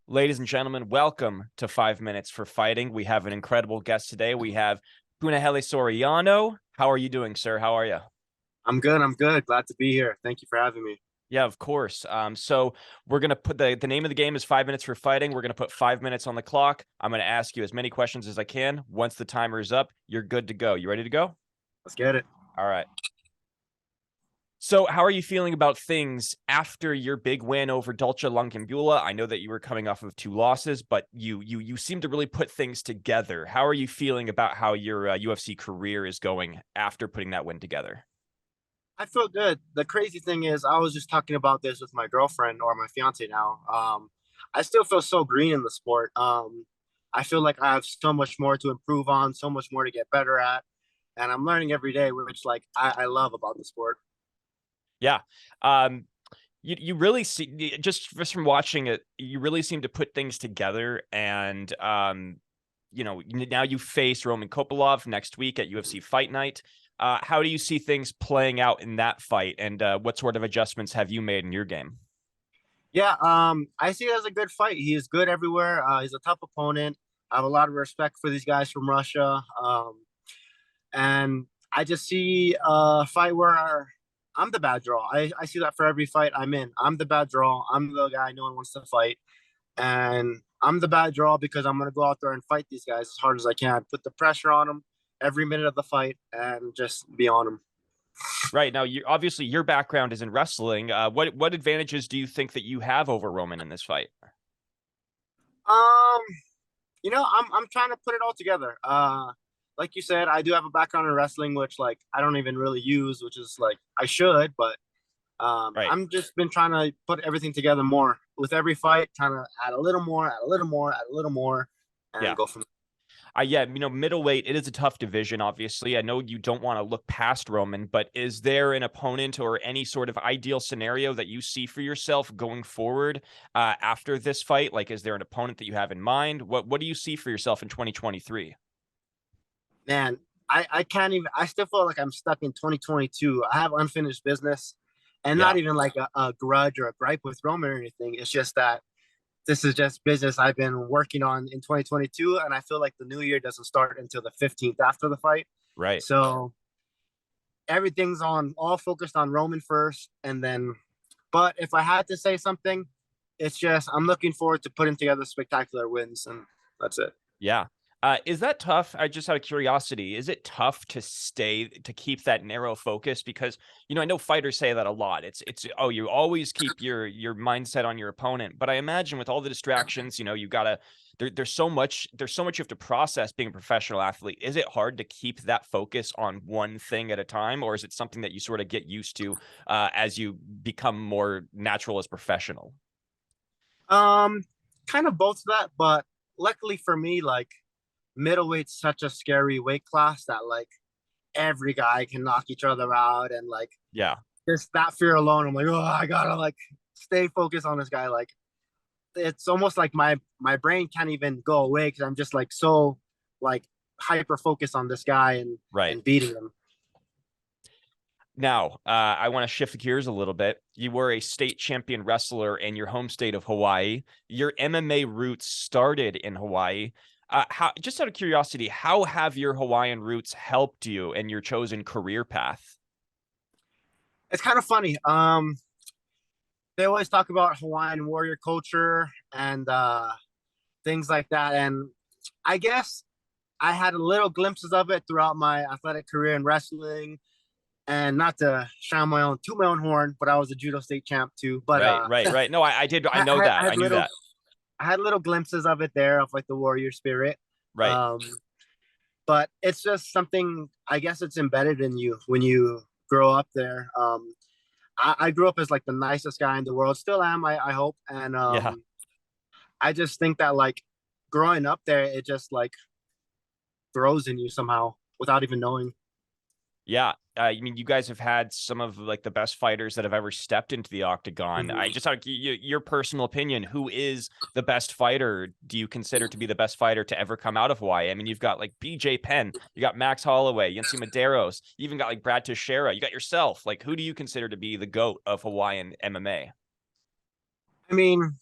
Ladies and gentlemen, welcome to 5 Minutes for Fighting. We have an incredible guest today. We have Puna Soriano. How are you doing, sir? How are you? I'm good. I'm good. Glad to be here. Thank you for having me. Yeah, of course. So we're gonna put the name of the game is 5 Minutes for Fighting. We're gonna put 5 minutes on the clock. I'm gonna ask you as many questions as I can. Once the timer is up, you're good to go. You ready to go? Let's get it. All right. So, how are you feeling about things after your big win over Dolce Lungimbula? I know that you were coming off of two losses, but you seem to really put things together. How are you feeling about how your UFC career is going after putting that win together? I feel good. The crazy thing is, I was just talking about this with my girlfriend or my fiance now. I still feel so green in the sport. I feel like I have so much more to improve on, so much more to get better at, and I'm learning every day, which I love about the sport. Yeah. Um, you really see just from watching it, you really seem to put things together, and now you face Roman Kopylov next week at UFC Fight Night. How do you see things playing out in that fight, and what sort of adjustments have you made in your game? Yeah, I see it as a good fight. He is good everywhere. He's a tough opponent. I have a lot of respect for these guys from Russia. And I just see a fight where I'm the bad draw. I see that for every fight I'm in. I'm the bad draw. I'm the guy no one wants to fight. And I'm the bad draw because I'm going to go out there and fight these guys as hard as I can, put the pressure on them every minute of the fight, and just be on them. Right now, you obviously your background is in wrestling. What advantages do you think that you have over Roman in this fight? Um, I'm trying to put it all together. Like you said, I do have a background in wrestling, which I don't even really use, which is I should, but Right. I'm just been trying to put everything together more with every fight, trying to add a little more, add a little more, add a little more, and Yeah. go from. Yeah, middleweight, it is a tough division, obviously. I know you don't want to look past Roman, but is there an opponent or any sort of ideal scenario that you see for yourself going forward after this fight? Like, is there an opponent that you have in mind? What do you see for yourself in 2023? Man, I can't even. I still feel like I'm stuck in 2022. I have unfinished business, and Yeah. not even like a grudge or a gripe with Roman or anything. It's just that this is just business I've been working on in 2022, and I feel like the new year doesn't start until the 15th after the fight. Right. So everything's on all focused on Roman first, and then. But if I had to say something, it's just I'm looking forward to putting together spectacular wins, and that's it. Yeah. Is that tough? I just out of curiosity, is it tough to keep that narrow focus? Because I know fighters say that a lot. It's oh, you always keep your mindset on your opponent. But I imagine with all the distractions, you gotta there's so much you have to process being a professional athlete. Is it hard to keep that focus on one thing at a time, or is it something that you sort of get used to as you become more natural as professional? Um, Kind of both of that, but luckily for me, middleweight's such a scary weight class that every guy can knock each other out, and Yeah. just that fear alone, I'm like, oh, I gotta stay focused on this guy. It's almost like my brain can't even go away because I'm just so like hyper focused on this guy Right. and beating him. Now, I want to shift gears a little bit. You were a state champion wrestler in your home state of Hawaii. Your MMA roots started in Hawaii. Just out of curiosity, how have your Hawaiian roots helped you in your chosen career path? It's kind of funny. They always talk about Hawaiian warrior culture and things like that, and I guess I had little glimpses of it throughout my athletic career in wrestling. And not to toot my own horn, but I was a judo state champ too. But Right, right, right. No, I did. I know I that. I had knew that. I had little glimpses of it there of the warrior spirit. Right. Um, but it's just something I guess it's embedded in you when you grow up there. I grew up as the nicest guy in the world, still am. I hope, and Yeah. I just think that growing up there, it just grows in you somehow without even knowing. Yeah. You guys have had some of the best fighters that have ever stepped into the octagon. I Mhm. just out your personal opinion, who is the best fighter? Do you consider to be the best fighter to ever come out of Hawaii? I mean, you've got BJ Penn, you got Max Holloway, Yancy Medeiros, you even got Brad Teixeira, you got yourself. Who do you consider to be the GOAT of Hawaiian MMA? I mean,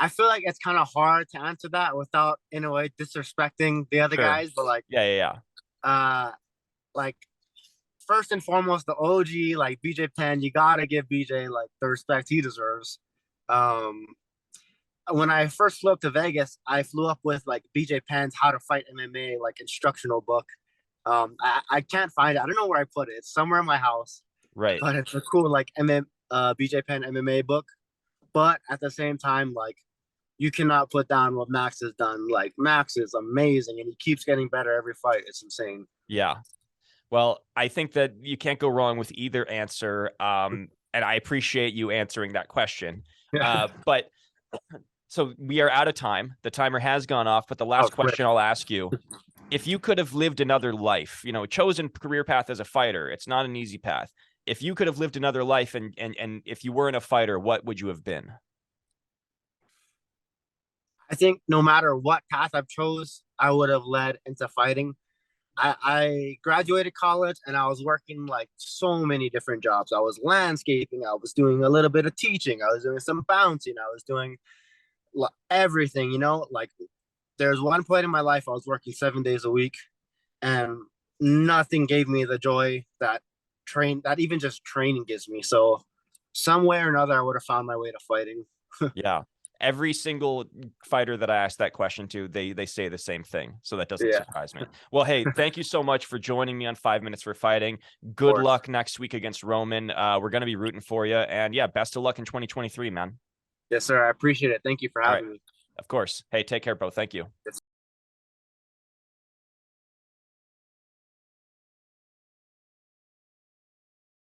I feel like it's kind of hard to answer that without, in a way, disrespecting the other Sure. guys. But like, Yeah, yeah, yeah. uh, like first and foremost, the OG, like BJ Penn, you gotta give BJ like the respect he deserves. Um, when I first flew up to Vegas, I flew up with like BJ Penn's How to Fight MMA like instructional book. I can't find it. I don't know where I put it. It's somewhere in my house, Right. but it's a cool like BJ Penn MMA book. But at the same time, like you cannot put down what Max has done. Like Max is amazing, and he keeps getting better every fight. It's insane. Yeah. Well, I think that you can't go wrong with either answer. And I appreciate you answering that question. But so we are out of time. The timer has gone off, but the last question I'll ask you, if you could have lived another life, you know, chosen career path as a fighter, it's not an easy path. If you could have lived another life and if you weren't a fighter, what would you have been? I think no matter what path I've chose, I would have led into fighting. I graduated college and I was working like so many different jobs. I was landscaping, I was doing a little bit of teaching, I was doing some bouncing, I was doing everything, you know, like there's one point in my life I was working 7 days a week and nothing gave me the joy that even just training gives me. So some way or another I would have found my way to fighting. Yeah. Every single fighter that I asked that question to, they say the same thing. So that doesn't Yeah. surprise me. Well, hey, thank you so much for joining me on 5 Minutes for Fighting. Good Course. luck next week against Roman. We're going to be rooting for you. And yeah, best of luck in 2023, man. Yes, sir. I appreciate it. Thank you for having me. Of course. Hey, take care, bro. Thank you. Yes.